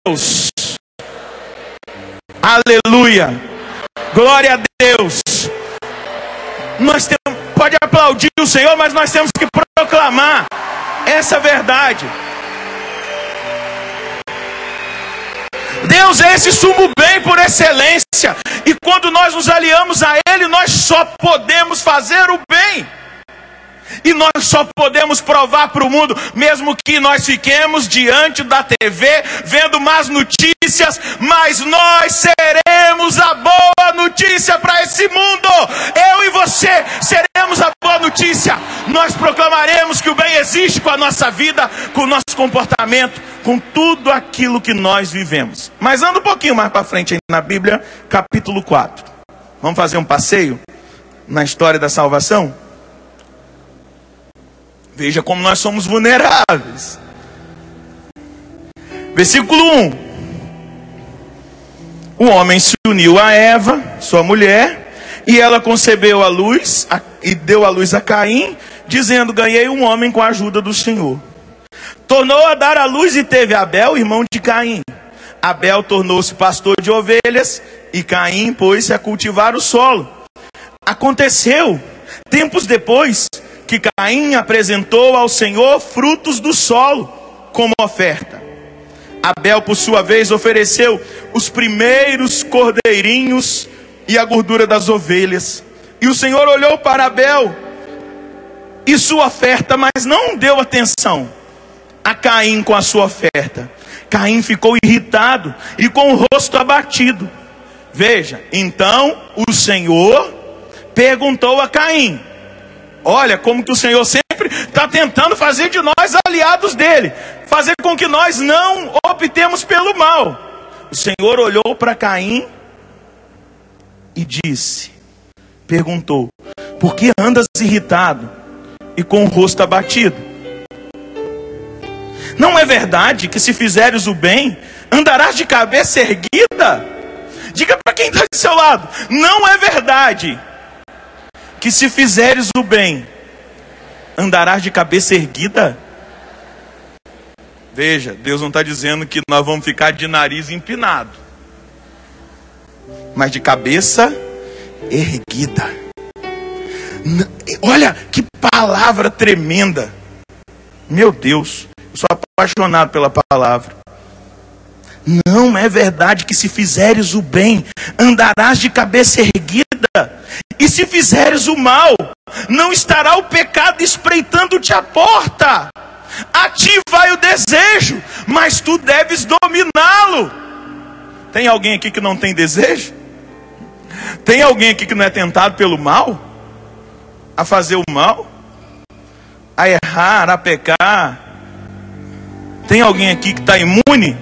Deus. Aleluia. Glória a Deus. Pode aplaudir o Senhor, mas nós temos que proclamar essa verdade. Deus é esse sumo bem por excelência. E quando nós nos aliamos a Ele, nós só podemos fazer o bem. E nós só podemos provar para o mundo, mesmo que nós fiquemos diante da TV, vendo más notícias, mas nós seremos a boa notícia para esse mundo. Eu e você seremos a boa notícia. Nós proclamaremos que o bem existe com a nossa vida, com o nosso comportamento, com tudo aquilo que nós vivemos. Mas anda um pouquinho mais para frente aí na Bíblia, capítulo 4. Vamos fazer um passeio na história da salvação? Veja como nós somos vulneráveis. Versículo 1. O homem se uniu a Eva, sua mulher, e ela concebeu a luz e deu à luz a Caim, dizendo: ganhei um homem com a ajuda do Senhor. Tornou a dar à luz e teve Abel, irmão de Caim. Abel tornou-se pastor de ovelhas e Caim pôs-se a cultivar o solo. Aconteceu, tempos depois, que Caim apresentou ao Senhor frutos do solo como oferta. Abel, por sua vez, ofereceu os primeiros cordeirinhos e a gordura das ovelhas. E o Senhor olhou para Abel e sua oferta, mas não deu atenção a Caim com a sua oferta. Caim ficou irritado e com o rosto abatido. Veja, então o Senhor perguntou a Caim. Olha como que o Senhor sempre está tentando fazer de nós aliados dele, fazer com que nós não optemos pelo mal. O Senhor olhou para Caim e perguntou: por que andas irritado e com o rosto abatido? Não é verdade que se fizeres o bem, andarás de cabeça erguida? Diga para quem está do seu lado: não é verdade que se fizeres o bem, andarás de cabeça erguida? Veja, Deus não está dizendo que nós vamos ficar de nariz empinado, mas de cabeça erguida. Olha que palavra tremenda. Meu Deus, eu sou apaixonado pela palavra. Não é verdade que se fizeres o bem, andarás de cabeça erguida? E se fizeres o mal, não estará o pecado espreitando-te à porta. A ti vai o desejo, mas tu deves dominá-lo. Tem alguém aqui que não tem desejo? Tem alguém aqui que não é tentado pelo mal? A fazer o mal? A errar, a pecar? Tem alguém aqui que está imune?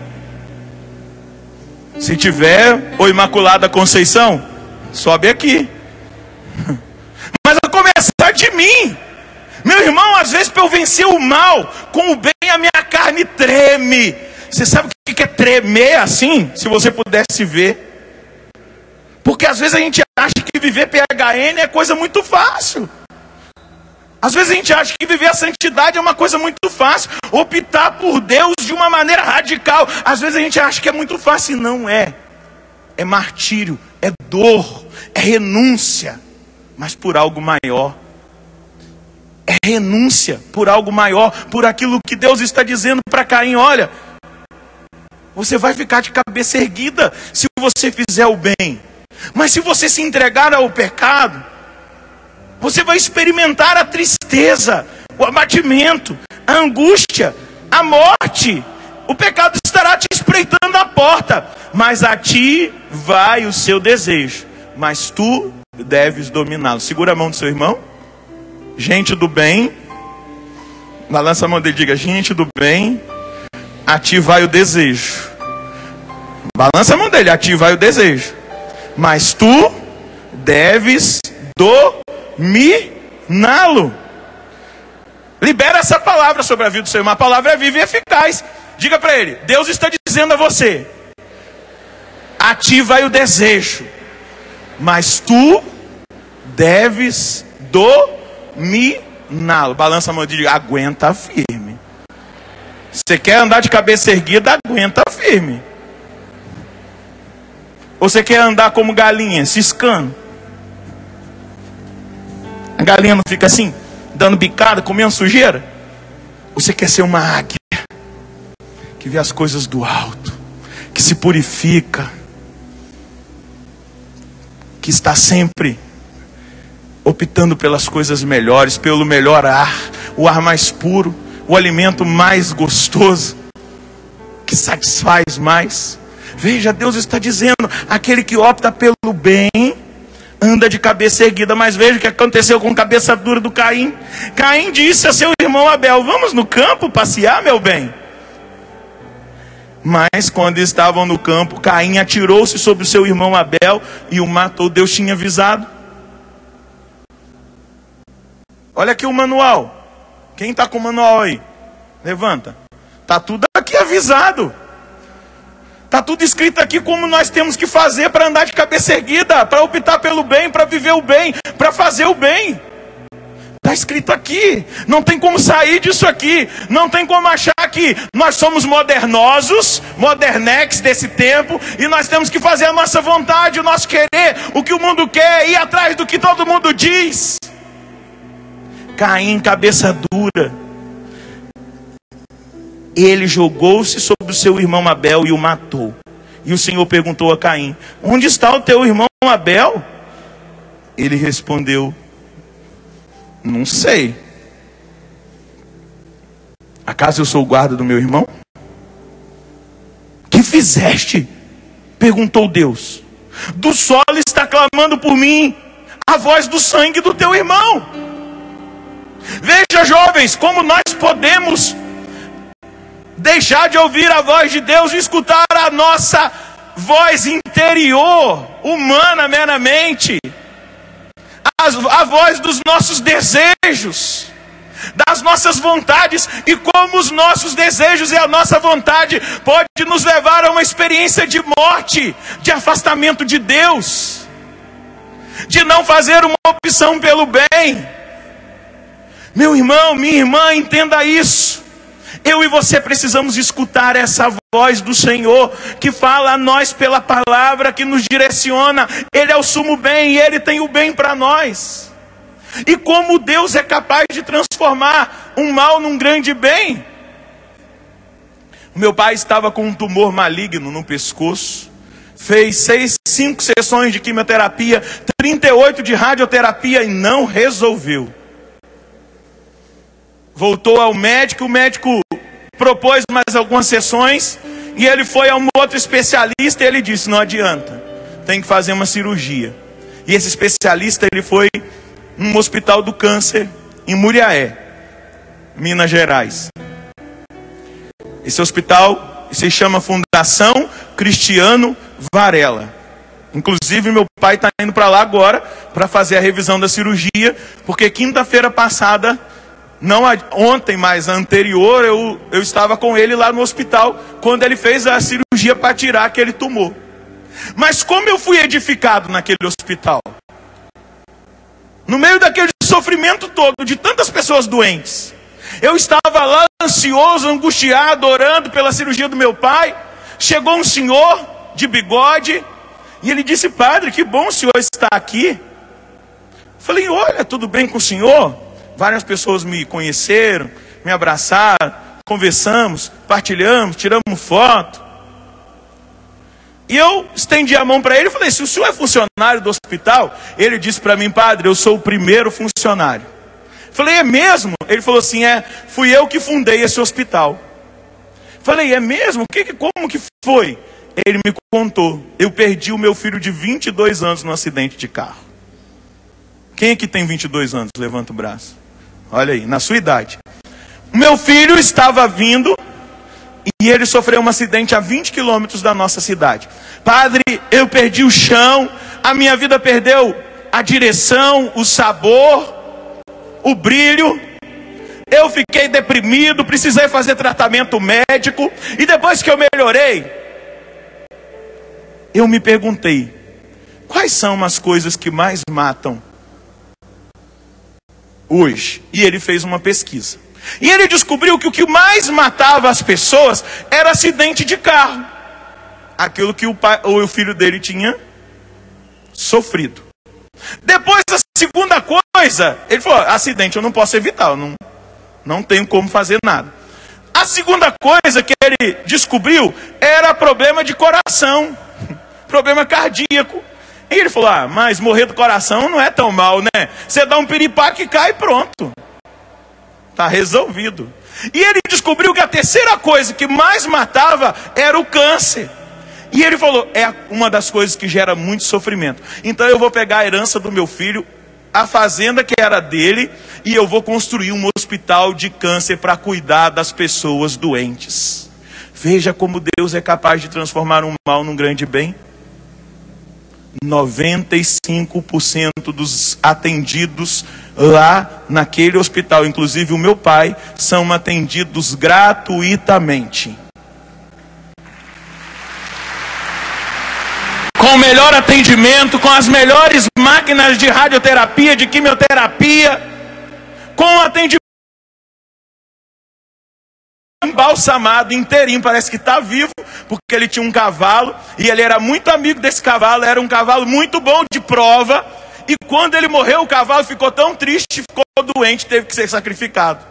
Se tiver, ô Imaculada Conceição, sobe aqui. Mas a começar de mim. Meu irmão, às vezes para eu vencer o mal com o bem, a minha carne treme. Você sabe o que é tremer assim? Se você pudesse ver. Porque às vezes a gente acha que viver PHN é coisa muito fácil. Às vezes a gente acha que viver a santidade é uma coisa muito fácil. Optar por Deus de uma maneira radical. Às vezes a gente acha que é muito fácil e não é. É martírio, é dor, é renúncia. Mas por algo maior. É renúncia por algo maior. Por aquilo que Deus está dizendo para Caim. Olha, você vai ficar de cabeça erguida se você fizer o bem. Mas se você se entregar ao pecado, você vai experimentar a tristeza, o abatimento, a angústia, a morte. O pecado estará te espreitando à porta, mas a ti vai o seu desejo, mas tu deves dominá-lo. Segura a mão do seu irmão. Gente do bem, balança a mão dele e diga: gente do bem, a ti vai o desejo. Balança a mão dele: a ti vai o desejo, mas tu deves dominá-lo. Libera essa palavra sobre a vida do seu irmão. A palavra é viva e eficaz. Diga para ele: Deus está dizendo a você: a ti vai o desejo, mas tu deves dominá-lo. Balança a mão e diga: aguenta firme. Você quer andar de cabeça erguida? Aguenta firme. Ou você quer andar como galinha, ciscando? A galinha não fica assim, dando bicada, comendo sujeira? Ou você quer ser uma águia, que vê as coisas do alto, que se purifica, que está sempre optando pelas coisas melhores, pelo melhor ar, o ar mais puro, o alimento mais gostoso, que satisfaz mais? Veja, Deus está dizendo, aquele que opta pelo bem, anda de cabeça erguida. Mas veja o que aconteceu com a cabeça dura do Caim. Caim disse a seu irmão Abel: vamos no campo passear, meu bem? Mas quando estavam no campo, Caim atirou-se sobre o seu irmão Abel e o matou. Deus tinha avisado. Olha aqui o manual. Quem está com o manual aí? Levanta. Está tudo aqui avisado. Está tudo escrito aqui como nós temos que fazer para andar de cabeça erguida, para optar pelo bem, para viver o bem, para fazer o bem. Está escrito aqui. Não tem como sair disso aqui. Não tem como achar que nós somos modernosos, modernex desse tempo, e nós temos que fazer a nossa vontade, o nosso querer, o que o mundo quer, ir atrás do que todo mundo diz. Caim, cabeça dura, ele jogou-se sobre o seu irmão Abel e o matou. E o Senhor perguntou a Caim: onde está o teu irmão Abel? Ele respondeu: não sei. Acaso eu sou o guarda do meu irmão? Que fizeste? Perguntou Deus. Do solo está clamando por mim a voz do sangue do teu irmão. Veja, jovens, como nós podemos deixar de ouvir a voz de Deus e escutar a nossa voz interior, humana meramente, a voz dos nossos desejos, das nossas vontades, e como os nossos desejos e a nossa vontade pode nos levar a uma experiência de morte, de afastamento de Deus, de não fazer uma opção pelo bem. Meu irmão, minha irmã, entenda isso. Eu e você precisamos escutar essa voz do Senhor, que fala a nós pela palavra, que nos direciona. Ele é o sumo bem e Ele tem o bem para nós. E como Deus é capaz de transformar um mal num grande bem. O meu pai estava com um tumor maligno no pescoço. Fez 5 sessões de quimioterapia, 38 de radioterapia e não resolveu. Voltou ao médico, o médico propôs mais algumas sessões, e ele foi a um outro especialista e ele disse: não adianta, tem que fazer uma cirurgia. E esse especialista, ele foi num hospital do câncer em Muriaé, Minas Gerais. Esse hospital se chama Fundação Cristiano Varela. Inclusive meu pai está indo para lá agora para fazer a revisão da cirurgia, porque quinta-feira passada, não ontem, mas a anterior, eu estava com ele lá no hospital, quando ele fez a cirurgia para tirar aquele tumor. Mas como eu fui edificado naquele hospital, no meio daquele sofrimento todo, de tantas pessoas doentes, eu estava lá ansioso, angustiado, orando pela cirurgia do meu pai. Chegou um senhor de bigode, e ele disse: padre, que bom o senhor está aqui. Falei: olha, tudo bem com o senhor? Várias pessoas me conheceram, me abraçaram, conversamos, partilhamos, tiramos foto. E eu estendi a mão para ele e falei: se o senhor é funcionário do hospital? Ele disse para mim: padre, eu sou o primeiro funcionário. Falei: é mesmo? Ele falou assim: fui eu que fundei esse hospital. Falei: é mesmo? Como que foi? Ele me contou: eu perdi o meu filho de 22 anos num acidente de carro. Quem aqui tem 22 anos? Levanta o braço. Olha aí, na sua idade. O meu filho estava vindo e ele sofreu um acidente a 20 quilômetros da nossa cidade. Padre, eu perdi o chão, a minha vida perdeu a direção, o sabor, o brilho. Eu fiquei deprimido, precisei fazer tratamento médico. E depois que eu melhorei, eu me perguntei: quais são as coisas que mais matam hoje? E ele fez uma pesquisa. E ele descobriu que o que mais matava as pessoas era acidente de carro. aquilo que o filho dele tinha sofrido. Depois, a segunda coisa, ele falou: acidente eu não posso evitar, eu não tenho como fazer nada. A segunda coisa que ele descobriu era problema de coração, problema cardíaco. E ele falou: mas morrer do coração não é tão mal, né? Você dá um piripaque e cai e pronto. Está resolvido. E ele descobriu que a terceira coisa que mais matava era o câncer. E ele falou: é uma das coisas que gera muito sofrimento. Então eu vou pegar a herança do meu filho, a fazenda que era dele, e eu vou construir um hospital de câncer para cuidar das pessoas doentes. Veja como Deus é capaz de transformar um mal num grande bem. 95% dos atendidos lá naquele hospital, inclusive o meu pai, são atendidos gratuitamente. Com o melhor atendimento, com as melhores máquinas de radioterapia, de quimioterapia, com atendimento embalsamado inteirinho, parece que está vivo, porque ele tinha um cavalo, e ele era muito amigo desse cavalo, era um cavalo muito bom de prova, e quando ele morreu, o cavalo ficou tão triste, ficou doente, teve que ser sacrificado.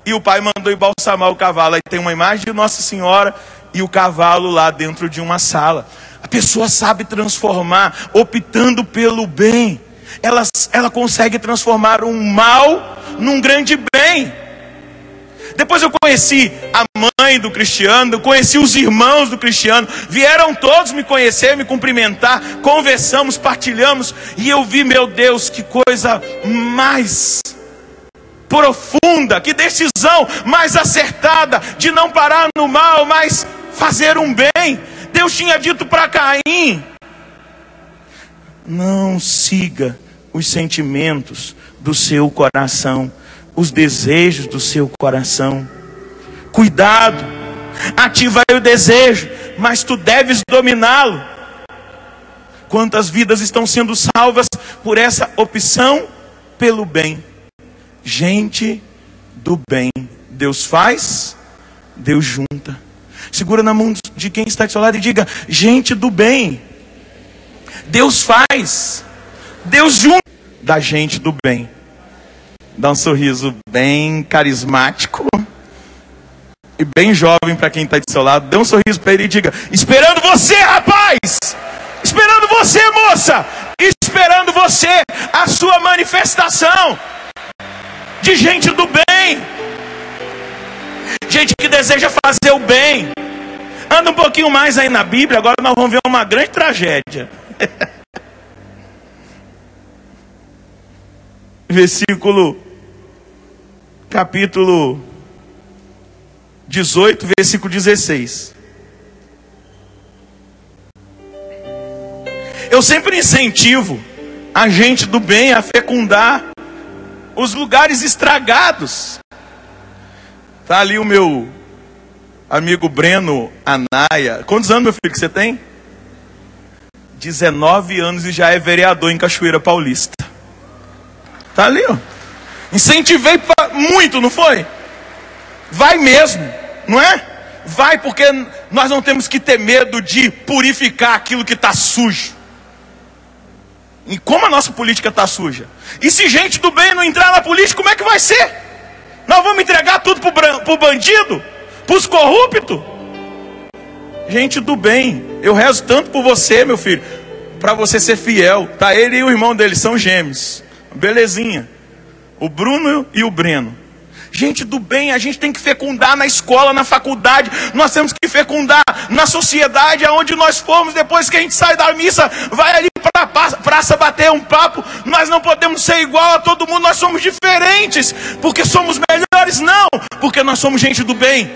E o pai mandou embalsamar o cavalo. Aí tem uma imagem de Nossa Senhora e o cavalo lá dentro de uma sala. A pessoa sabe transformar, optando pelo bem. Ela consegue transformar um mal num grande bem. Depois eu conheci a mãe do Cristiano, conheci os irmãos do Cristiano, vieram todos me conhecer, me cumprimentar, conversamos, partilhamos, e eu vi, meu Deus, que coisa mais profunda, que decisão mais acertada, de não parar no mal, mas fazer um bem. Deus tinha dito para Caim: não siga os sentimentos do seu coração, os desejos do seu coração. Cuidado, ativa aí o desejo, mas tu deves dominá-lo. Quantas vidas estão sendo salvas por essa opção pelo bem? Gente do bem. Deus faz, Deus junta. Segura na mão de quem está do seu lado e diga: gente do bem. Deus faz, Deus junta da gente do bem. Dá um sorriso bem carismático e bem jovem para quem está do seu lado. Dê um sorriso para ele e diga: esperando você, rapaz! Esperando você, moça! Esperando você, a sua manifestação de gente do bem. Gente que deseja fazer o bem. Anda um pouquinho mais aí na Bíblia, agora nós vamos ver uma grande tragédia. Capítulo 18, versículo 16. Eu sempre incentivo a gente do bem a fecundar os lugares estragados. Está ali o meu amigo Breno Anaia. Quantos anos, meu filho, que você tem? 19 anos e já é vereador em Cachoeira Paulista. Está ali, ó. Incentivei muito, não foi? Vai mesmo, não é? Vai, porque nós não temos que ter medo de purificar aquilo que está sujo. E como a nossa política está suja? E se gente do bem não entrar na política, como é que vai ser? Nós vamos entregar tudo para o bandido? Para os corruptos? Gente do bem, eu rezo tanto por você, meu filho, para você ser fiel. Tá, ele e o irmão dele são gêmeos, belezinha. O Bruno e o Breno. Gente do bem, a gente tem que fecundar na escola, na faculdade. Nós temos que fecundar na sociedade, aonde nós formos. Depois que a gente sai da missa, vai ali para a praça bater um papo. Nós não podemos ser igual a todo mundo. Nós somos diferentes, porque somos melhores? Não, porque nós somos gente do bem.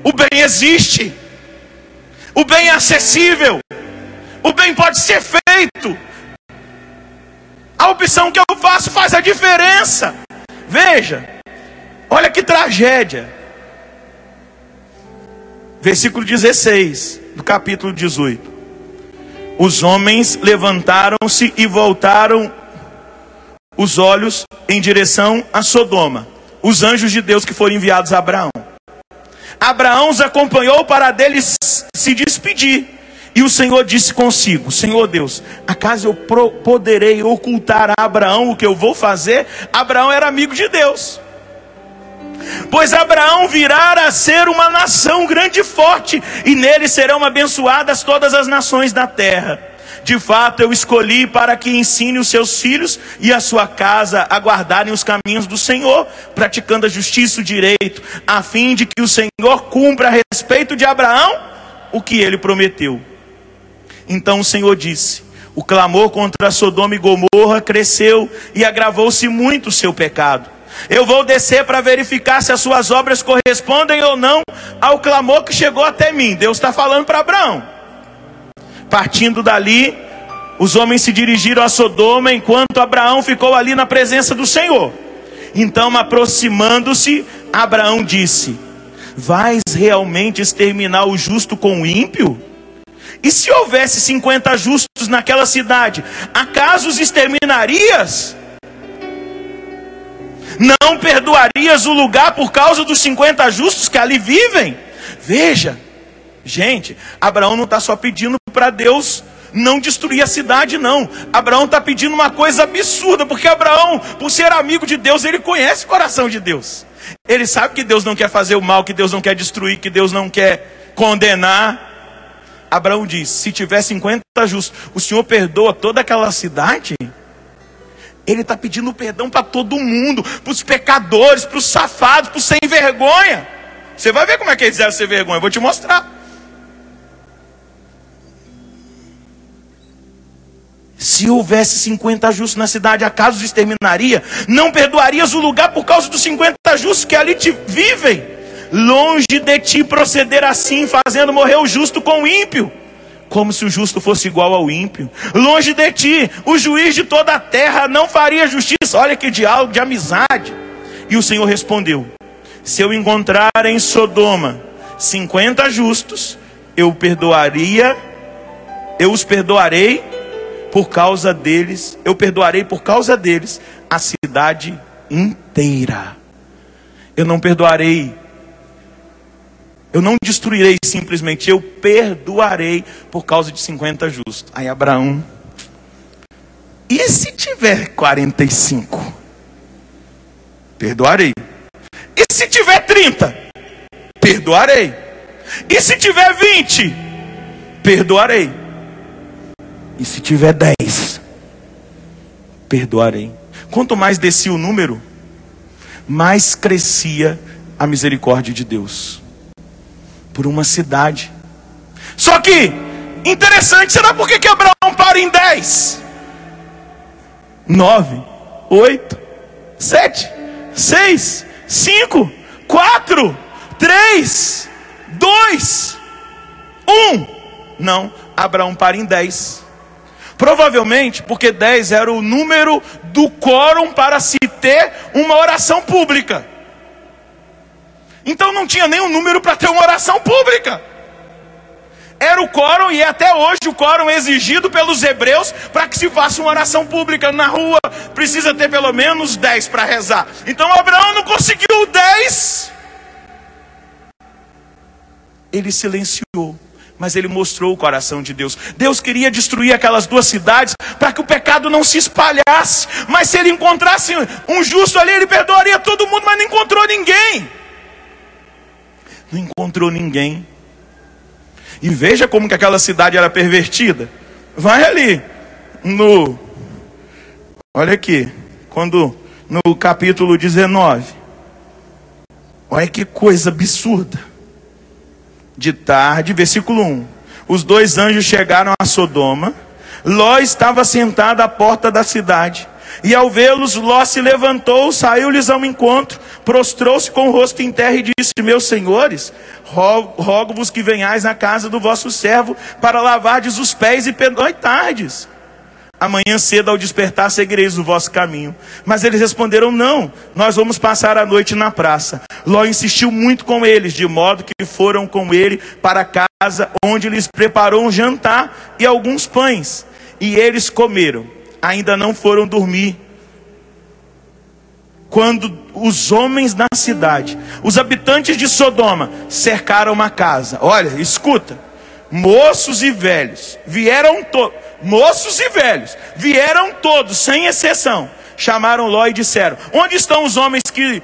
O bem existe. O bem é acessível. O bem pode ser feito. A opção que eu faço faz a diferença. Veja, olha que tragédia. Versículo 16 do capítulo 18. Os homens levantaram-se e voltaram os olhos em direção a Sodoma. Os anjos de Deus que foram enviados a Abraão. Abraão os acompanhou para deles se despedir. E o Senhor disse consigo: Senhor Deus, acaso eu poderei ocultar a Abraão o que eu vou fazer? Abraão era amigo de Deus. Pois Abraão virá a ser uma nação grande e forte, e nele serão abençoadas todas as nações da terra. De fato eu escolhi para que ensine os seus filhos e a sua casa a guardarem os caminhos do Senhor, praticando a justiça e o direito, a fim de que o Senhor cumpra a respeito de Abraão o que ele prometeu. Então o Senhor disse: o clamor contra Sodoma e Gomorra cresceu e agravou-se muito o seu pecado. Eu vou descer para verificar se as suas obras correspondem ou não ao clamor que chegou até mim. Deus está falando para Abraão. Partindo dali, os homens se dirigiram a Sodoma, enquanto Abraão ficou ali na presença do Senhor. Então, aproximando-se, Abraão disse: vais realmente exterminar o justo com o ímpio? E se houvesse 50 justos naquela cidade, acaso os exterminarias? Não perdoarias o lugar por causa dos 50 justos que ali vivem? Veja, gente, Abraão não está só pedindo para Deus não destruir a cidade, não. Abraão está pedindo uma coisa absurda, porque Abraão, por ser amigo de Deus, ele conhece o coração de Deus. Ele sabe que Deus não quer fazer o mal, que Deus não quer destruir, que Deus não quer condenar. Abraão diz: se tiver 50 justos, o Senhor perdoa toda aquela cidade? Ele está pedindo perdão para todo mundo, para os pecadores, para os safados, para os sem vergonha. Você vai ver como é que eles eram sem vergonha, eu vou te mostrar. Se houvesse 50 justos na cidade, acaso os exterminaria? Não perdoarias o lugar por causa dos 50 justos que ali vivem? Longe de ti proceder assim, fazendo morrer o justo com o ímpio, como se o justo fosse igual ao ímpio. Longe de ti, o juiz de toda a terra não faria justiça. Olha que diálogo de amizade. E o Senhor respondeu: se eu encontrar em Sodoma 50 justos, eu os perdoarei por causa deles, eu perdoarei por causa deles a cidade inteira. Eu não perdoarei, eu não destruirei simplesmente, eu perdoarei por causa de 50 justos. Aí Abraão: e se tiver 45? Perdoarei. E se tiver 30? Perdoarei. E se tiver 20? Perdoarei. E se tiver 10? Perdoarei. Quanto mais descia o número, mais crescia a misericórdia de Deus por uma cidade. Só que, interessante, será por que Abraão para em 10? 9, 8, 7, 6, 5, 4, 3, 2, 1. Não, Abraão para em 10. Provavelmente porque 10 era o número do quórum para se ter uma oração pública. Então não tinha nenhum número para ter uma oração pública. Era o quórum, e até hoje o quórum é exigido pelos hebreus para que se faça uma oração pública na rua. Precisa ter pelo menos 10 para rezar. Então Abraão não conseguiu 10. Ele silenciou, mas ele mostrou o coração de Deus. Deus queria destruir aquelas duas cidades para que o pecado não se espalhasse. Mas se ele encontrasse um justo ali, ele perdoaria todo mundo, mas não encontrou ninguém. Não encontrou ninguém. E veja como que aquela cidade era pervertida. Vai ali olha aqui, no capítulo 19. Olha que coisa absurda. De tarde, versículo 1. Os dois anjos chegaram a Sodoma. Ló estava sentado à porta da cidade. E ao vê-los, Ló se levantou, saiu-lhes ao encontro, prostrou-se com o rosto em terra e disse: meus senhores, rogo-vos que venhais à casa do vosso servo para lavardes os pés e perdoai-tardes. Amanhã cedo ao despertar seguireis o vosso caminho. Mas eles responderam: não, nós vamos passar a noite na praça. Ló insistiu muito com eles, de modo que foram com ele para casa, onde lhes preparou um jantar e alguns pães. E eles comeram. Ainda não foram dormir. quando os homens da cidade, os habitantes de Sodoma, cercaram uma casa. Olha, escuta, moços e velhos vieram todos, sem exceção, chamaram Ló e disseram: onde estão os homens que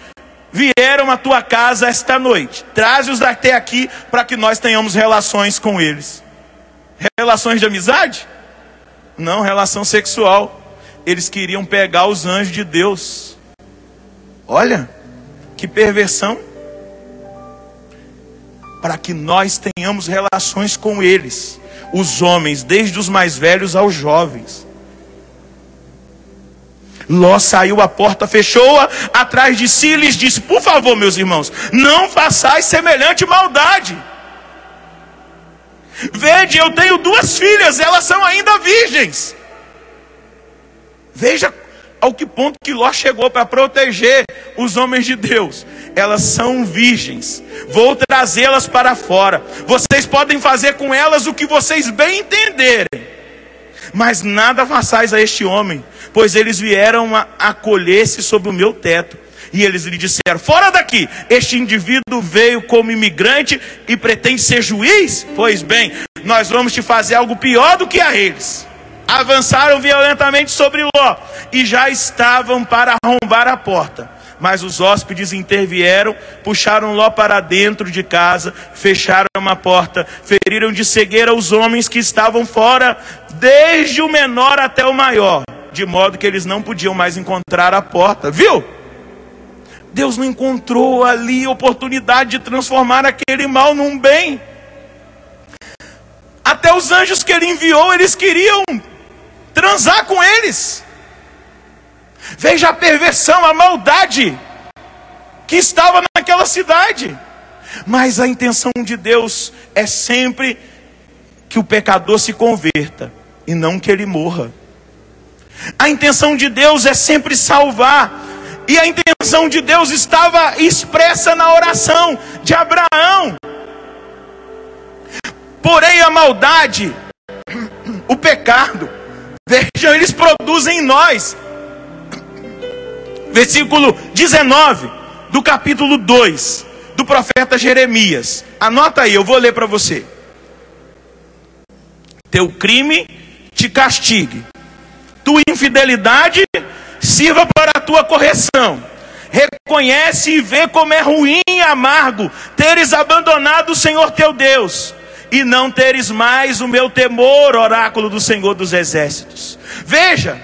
vieram à tua casa esta noite? Traze-os até aqui para que nós tenhamos relações com eles. Relações de amizade? Não, relação sexual. Eles queriam pegar os anjos de Deus. Olha, que perversão. Para que nós tenhamos relações com eles. Os homens, desde os mais velhos aos jovens. Ló saiu à porta, fechou-a atrás de si e lhes disse: por favor, meus irmãos, não façais semelhante maldade. Vede, eu tenho 2 filhas, elas são ainda virgens. Veja ao que ponto que Ló chegou para proteger os homens de Deus. Elas são virgens, vou trazê-las para fora. Vocês podem fazer com elas o que vocês bem entenderem, mas nada façais a este homem, pois eles vieram a acolher-se sob o meu teto. E eles lhe disseram: fora daqui, este indivíduo veio como imigrante e pretende ser juiz? Pois bem, nós vamos te fazer algo pior do que a eles. Avançaram violentamente sobre Ló e já estavam para arrombar a porta. Mas os hóspedes intervieram, puxaram Ló para dentro de casa, fecharam a porta, feriram de cegueira os homens que estavam fora, desde o menor até o maior, de modo que eles não podiam mais encontrar a porta. Viu? Deus não encontrou ali oportunidade de transformar aquele mal num bem. Até os anjos que ele enviou, eles queriam transar com eles. Veja a perversão, a maldade que estava naquela cidade. Mas a intenção de Deus é sempre que o pecador se converta e não que ele morra. A intenção de Deus é sempre salvar. E a intenção de Deus estava expressa na oração de Abraão. Porém a maldade, o pecado, vejam, eles produzem em nós. Versículo 19 do capítulo 2 do profeta Jeremias. Anota aí, eu vou ler para você. Teu crime te castigue, tua infidelidade sirva para a tua correção. Reconhece e vê como é ruim e amargo teres abandonado o Senhor teu Deus, e não teres mais o meu temor, oráculo do Senhor dos Exércitos. Veja,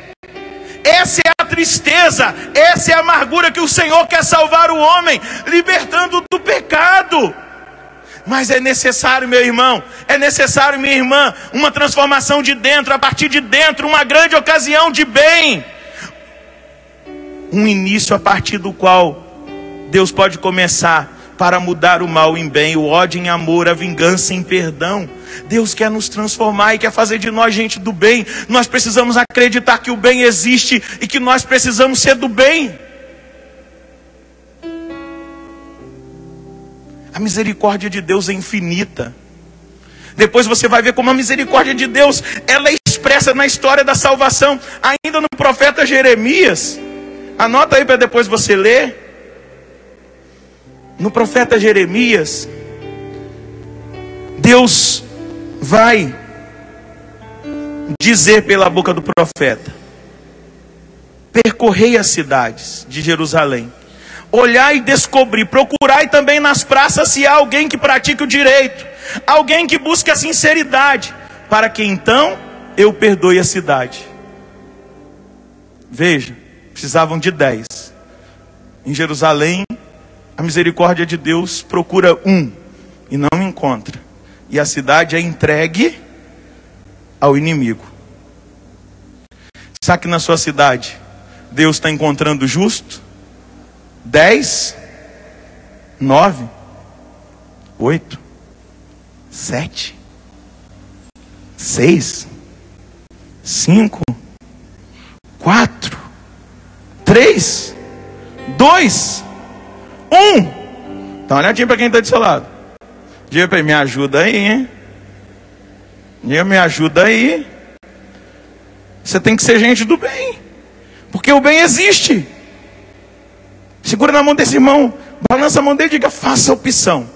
essa é a tristeza, essa é a amargura que o Senhor quer salvar o homem, libertando do pecado. Mas é necessário, meu irmão, é necessário, minha irmã, uma transformação de dentro, a partir de dentro, uma grande ocasião de bem. Um início a partir do qual Deus pode começar para mudar o mal em bem, o ódio em amor, a vingança em perdão. Deus quer nos transformar e quer fazer de nós gente do bem. Nós precisamos acreditar que o bem existe e que nós precisamos ser do bem. A misericórdia de Deus é infinita. Depois você vai ver como a misericórdia de Deus, ela é expressa na história da salvação, ainda no profeta Jeremias. Anota aí para depois você ler. No profeta Jeremias, Deus vai dizer pela boca do profeta: percorrei as cidades de Jerusalém, olhai e descobri, procurai também nas praças se há alguém que pratique o direito, alguém que busque a sinceridade, para que então eu perdoe a cidade. Veja, precisavam de 10. Em Jerusalém, a misericórdia de Deus procura um e não encontra, e a cidade é entregue ao inimigo. Sabe que na sua cidade Deus está encontrando justo? 10, 9, 8, 7, 6, 5, 4, 3, 2, 1. Dá uma olhadinha para quem está do seu lado. Diga para ele: me ajuda aí, hein? Diga: me ajuda aí. Você tem que ser gente do bem, porque o bem existe. Segura na mão desse irmão, balança a mão dele e diga: faça a opção.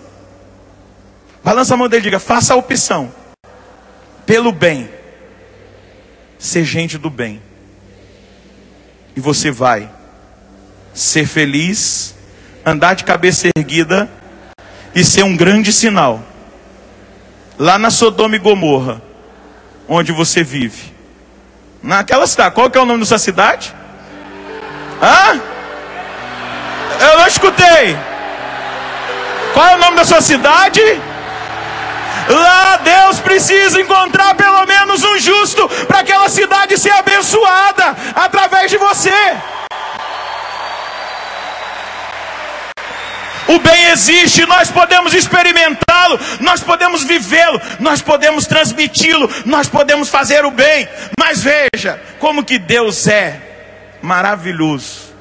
Balança a mão dele e diga: faça a opção pelo bem. Ser gente do bem. E você vai ser feliz, andar de cabeça erguida e ser um grande sinal lá na Sodoma e Gomorra, onde você vive. Naquela cidade. Qual que é o nome da sua cidade? Hã? Eu não escutei. Qual é o nome da sua cidade? Lá Deus precisa encontrar pelo menos um justo para aquela cidade ser abençoada através de você. O bem existe, nós podemos experimentá-lo, nós podemos vivê-lo, nós podemos transmiti-lo, nós podemos fazer o bem. Mas veja como que Deus é maravilhoso,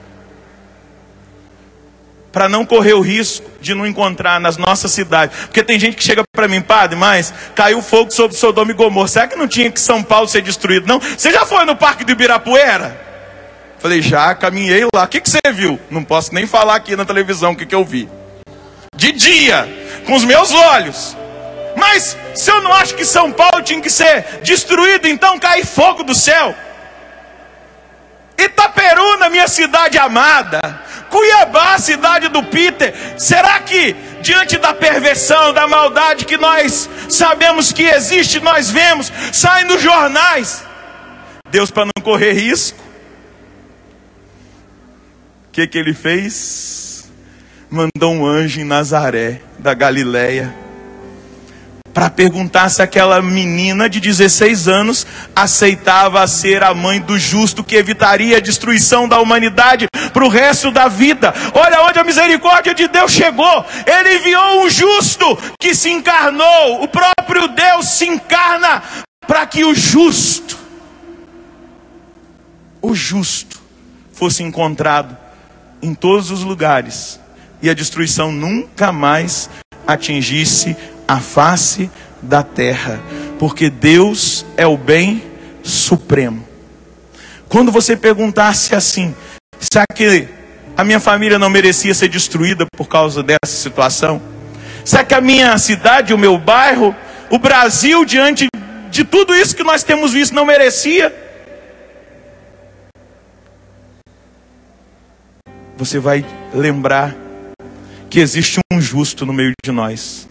para não correr o risco de não encontrar nas nossas cidades. Porque tem gente que chega para mim: padre, mas caiu fogo sobre Sodoma e Gomorra, será que não tinha que São Paulo ser destruído? Não. Você já foi no Parque do Ibirapuera? Falei: já, caminhei lá. O que você viu? Não posso nem falar aqui na televisão o que eu vi. De dia, com os meus olhos. Mas se eu não acho que São Paulo tinha que ser destruído, então cair fogo do céu. Itaperuna, minha cidade amada, Cuiabá, cidade do Peter, será que diante da perversão, da maldade que nós sabemos que existe, nós vemos, sai nos jornais, Deus, para não correr risco, o que ele fez? Mandou um anjo em Nazaré da Galileia para perguntar se aquela menina de 16 anos aceitava ser a mãe do justo que evitaria a destruição da humanidade para o resto da vida. Olha onde a misericórdia de Deus chegou. Ele enviou um justo que se encarnou. O próprio Deus se encarna para que o justo fosse encontrado em todos os lugares e a destruição nunca mais atingisse a face da terra, porque Deus é o bem supremo. Quando você perguntasse assim: será que a minha família não merecia ser destruída por causa dessa situação? Será que a minha cidade, o meu bairro, o Brasil, diante de tudo isso que nós temos visto, não merecia? Você vai lembrar que existe um justo no meio de nós.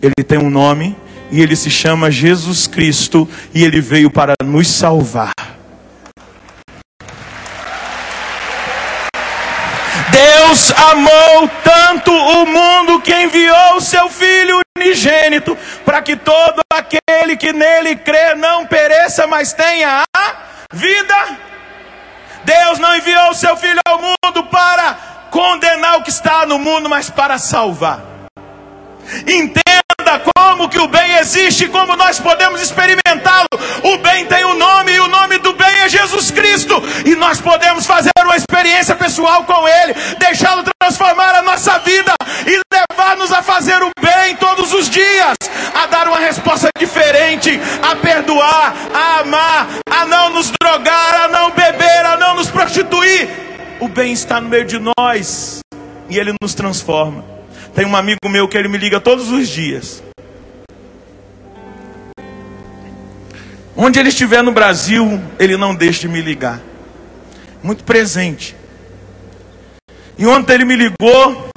Ele tem um nome e ele se chama Jesus Cristo, e ele veio para nos salvar. Deus amou tanto o mundo que enviou o seu Filho unigênito, para que todo aquele que nele crê não pereça, mas tenha a vida. Deus não enviou o seu Filho ao mundo para condenar o que está no mundo, mas para salvar. Entenda como que o bem existe, como nós podemos experimentá-lo. O bem tem um nome, e o nome do bem é Jesus Cristo, e nós podemos fazer uma experiência pessoal com Ele, deixá-lo transformar a nossa vida e levar-nos a fazer o bem todos os dias, a dar uma resposta diferente, a perdoar, a amar, a não nos drogar, a não beber, a não nos prostituir. O bem está no meio de nós e Ele nos transforma. Tem um amigo meu que ele me liga todos os dias. Onde ele estiver no Brasil, ele não deixa de me ligar. Muito presente. E ontem ele me ligou,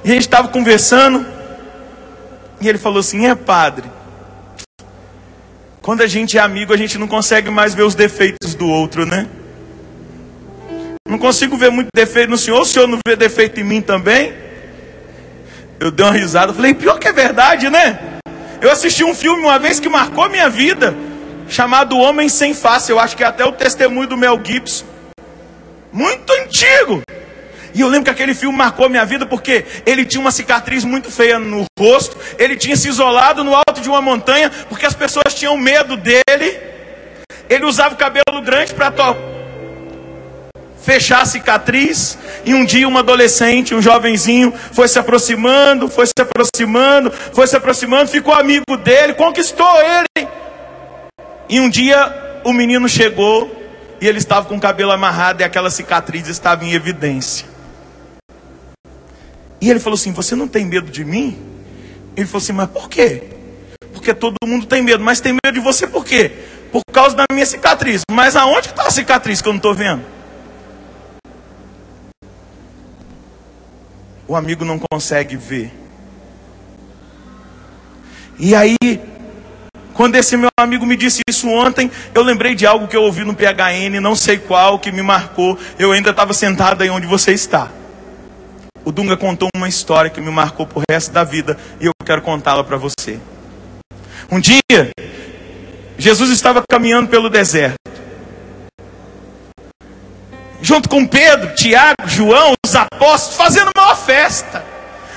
e a gente estava conversando, e ele falou assim: padre, quando a gente é amigo, a gente não consegue mais ver os defeitos do outro, né? Não consigo ver muito defeito no senhor, o senhor não vê defeito em mim também? Eu dei uma risada, falei: pior que é verdade, né? Eu assisti um filme uma vez que marcou a minha vida, chamado Homem Sem Face. Eu acho que é até o testemunho do Mel Gibson. Muito antigo. E eu lembro que aquele filme marcou a minha vida porque ele tinha uma cicatriz muito feia no rosto. Ele tinha se isolado no alto de uma montanha porque as pessoas tinham medo dele. Ele usava o cabelo grande para fechar a cicatriz. E um dia uma adolescente, um jovenzinho, foi se aproximando, ficou amigo dele, conquistou ele. E um dia o menino chegou e ele estava com o cabelo amarrado e aquela cicatriz estava em evidência. E ele falou assim: você não tem medo de mim? Ele falou assim: mas por quê? Porque todo mundo tem medo, mas tem medo de você por quê? Por causa da minha cicatriz. Mas aonde está a cicatriz que eu não estou vendo? O amigo não consegue ver. E aí, quando esse meu amigo me disse isso ontem, eu lembrei de algo que eu ouvi no PHN, não sei qual, que me marcou. Eu ainda estava sentado aí onde você está. O Dunga contou uma história que me marcou pro resto da vida, e eu quero contá-la para você. Um dia, Jesus estava caminhando pelo deserto, junto com Pedro, Tiago, João, os apóstolos, fazendo uma festa,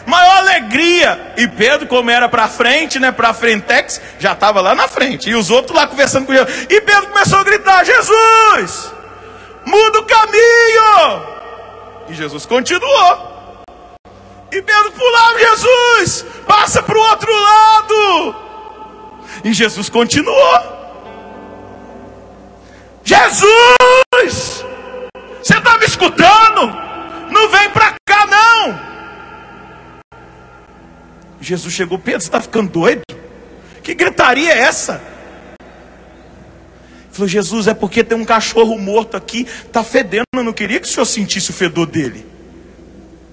maior alegria. E Pedro, como era para frente, né, para frentex, já estava lá na frente, e os outros lá conversando com Jesus. E Pedro começou a gritar: Jesus, muda o caminho. E Jesus continuou. E Pedro pulava: Jesus, passa para o outro lado. E Jesus continuou. Jesus, você está me escutando? Não vem para cá não. Jesus chegou: Pedro, você está ficando doido? Que gritaria é essa? Ele falou: Jesus, é porque tem um cachorro morto aqui, está fedendo, eu não queria que o senhor sentisse o fedor dele.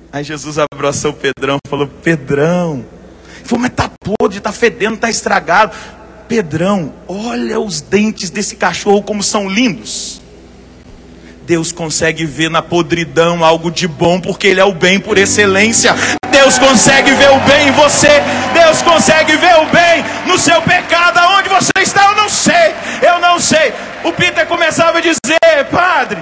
Aí Jesus abraçou o Pedrão e falou: Pedrão. Ele falou: mas está podre, está fedendo, está estragado. Pedrão, olha os dentes desse cachorro como são lindos. Deus consegue ver na podridão algo de bom, porque Ele é o bem por excelência. Deus consegue ver o bem em você. Deus consegue ver o bem no seu pecado. Aonde você está, eu não sei. Eu não sei. O Peter começava a dizer: padre,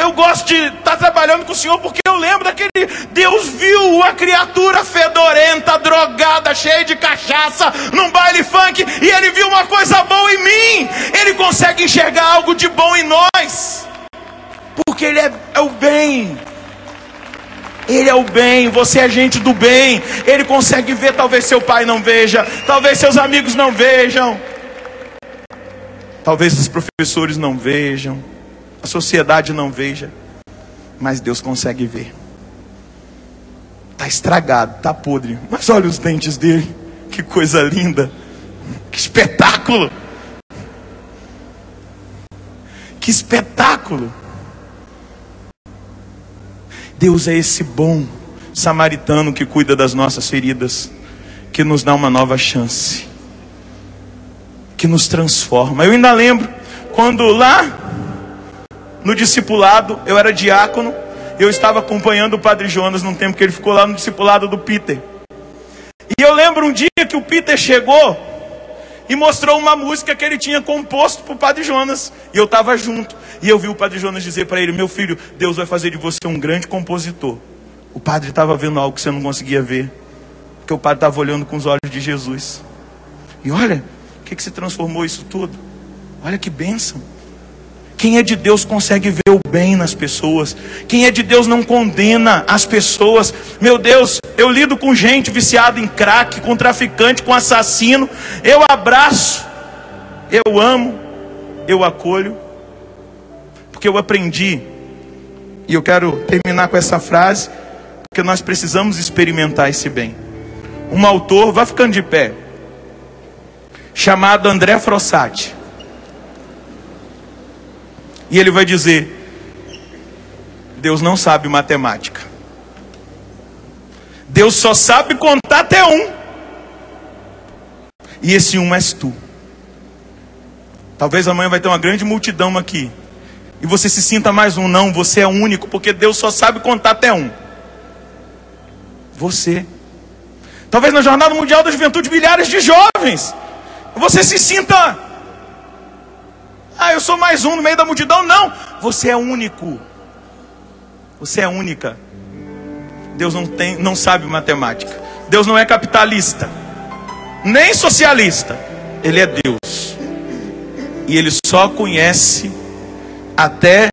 eu gosto de estar trabalhando com o senhor, porque eu lembro daquele... Deus viu a criatura fedorenta, drogada, cheia de cachaça, num baile funk, e Ele viu uma coisa boa em mim. Ele consegue enxergar algo de bom em nós, porque Ele é o bem. Ele é o bem, você é gente do bem. Ele consegue ver, talvez seu pai não veja, talvez seus amigos não vejam, talvez os professores não vejam, a sociedade não veja, mas Deus consegue ver. Está estragado, está podre, mas olha os dentes dele, que coisa linda, que espetáculo, que espetáculo. Deus é esse bom samaritano que cuida das nossas feridas, que nos dá uma nova chance, que nos transforma. Eu ainda lembro quando lá no discipulado, eu era diácono, eu estava acompanhando o Padre Jonas num tempo que ele ficou lá no discipulado do Peter. E eu lembro um dia que o Peter chegou e mostrou uma música que ele tinha composto para o Padre Jonas. E eu estava junto. E eu vi o Padre Jonas dizer para ele: meu filho, Deus vai fazer de você um grande compositor. O padre estava vendo algo que você não conseguia ver, porque o padre estava olhando com os olhos de Jesus. E olha, o que se transformou isso tudo? Olha que bênção. Quem é de Deus consegue ver o bem nas pessoas. Quem é de Deus não condena as pessoas. Meu Deus, eu lido com gente viciada em crack, com traficante, com assassino. Eu abraço, eu amo, eu acolho, porque eu aprendi. E eu quero terminar com essa frase, porque nós precisamos experimentar esse bem. Um autor, vai ficando de pé, chamado André Frossati. E ele vai dizer: Deus não sabe matemática. Deus só sabe contar até 1. E esse 1 és tu. Talvez amanhã vai ter uma grande multidão aqui, e você se sinta mais um. Não, você é único, porque Deus só sabe contar até 1. Você. Talvez na Jornada Mundial da Juventude, milhares de jovens, você se sinta: ah, eu sou mais um no meio da multidão. Não, você é único. Você é única. Deus não sabe matemática. Deus não é capitalista, nem socialista. Ele é Deus. E Ele só conhece até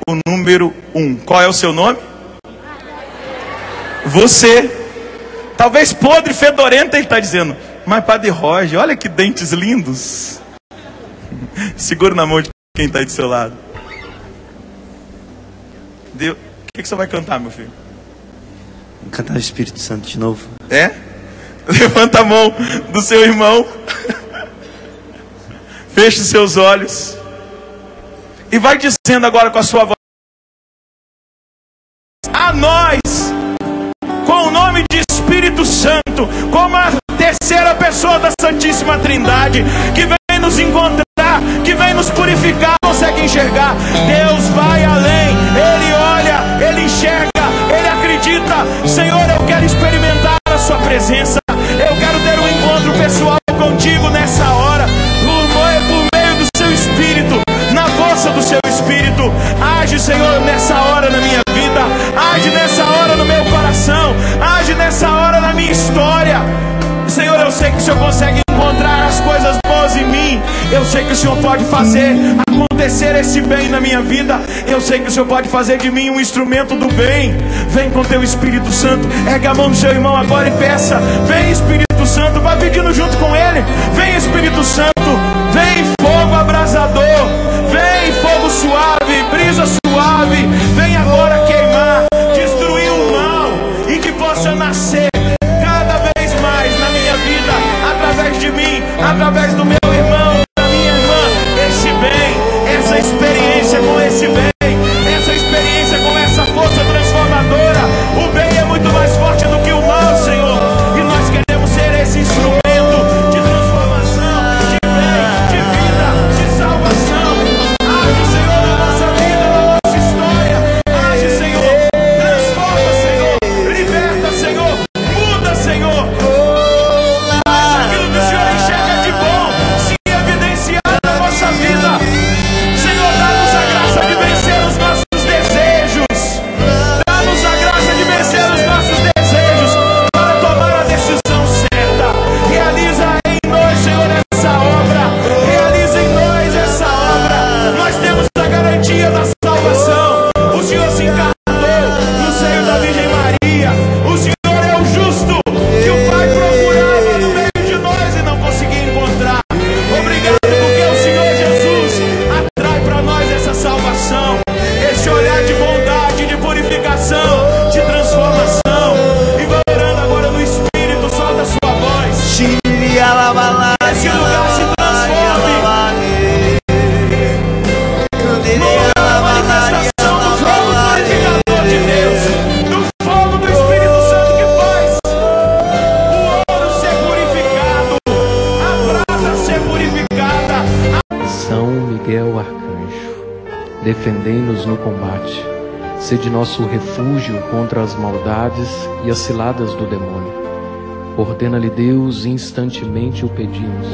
o número 1. Qual é o seu nome? Você. Talvez podre, fedorenta, Ele está dizendo: mas Padre Roger, olha que dentes lindos. Segura na mão de quem está aí do seu lado. Deus, o que você vai cantar, meu filho? Cantar o Espírito Santo de novo. É? Levanta a mão do seu irmão. Feche os seus olhos. E vai dizendo agora com a sua voz: a nós, com o nome de Espírito Santo, como a terceira pessoa da Santíssima Trindade, que vem nos encontrar, que vem nos purificar, consegue enxergar. Deus vai além, Ele olha, Ele enxerga, Ele acredita. Senhor, eu quero experimentar a sua presença, eu quero ter um encontro pessoal contigo nessa hora, por meio do seu Espírito, na força do seu Espírito. Age, Senhor, nessa hora na minha vida, age nessa hora no meu coração, age nessa hora na minha história. Senhor, eu sei que o Senhor consegue encontrar as coisas boas em mim. Eu sei que o Senhor pode fazer acontecer esse bem na minha vida. Eu sei que o Senhor pode fazer de mim um instrumento do bem. Vem com teu Espírito Santo. Ergue a mão do seu irmão agora e peça: vem, Espírito Santo. Vai pedindo junto com ele. Vem, Espírito Santo. Vem, fogo abrasador. Vem, fogo suave, brisa suave. Vem agora queimar, destruir o mal, e que possa nascer cada vez mais na minha vida, através de mim, através do meu irmão, da minha irmã, esse bem, essa experiência com esse bem, essa experiência com essa força transformadora. O bem é muito mais forte do que o mal, Senhor, e nós queremos ser esse instrumento de transformação, de bem, de vida, de salvação. Age, Senhor, na nossa vida, na nossa história. Age, Senhor, transforma, Senhor, liberta, Senhor, muda, Senhor. Faz aquilo que o Senhor enxerga de bom se evidenciar na nossa vida. Senhor, dá-nos a graça de vencer os nossos desejos. Dá-nos a graça de vencer os nossos desejos para tomar a decisão certa. Realiza em nós, Senhor, essa obra. Realiza em nós essa obra. Nós temos a garantia da salvação. O Senhor se encarnou no seio da Virgem Maria. O Senhor é o justo que o Pai procurava no meio de nós e não conseguia encontrar. Obrigado porque o Senhor Jesus atrai para nós essa salvação, esse olhar de bondade, de purificação, de transformação. E vai orando agora no Espírito, solta a sua voz. Esse lugar se transforme numa manifestação do fogo purificador de Deus, do fogo do Espírito Santo que faz o ouro ser purificado, a prata ser purificada. São Miguel Arcanjo, defendei-nos no combate, sede nosso refúgio contra as maldades e as ciladas do demônio. Ordena-lhe Deus, instantemente o pedimos.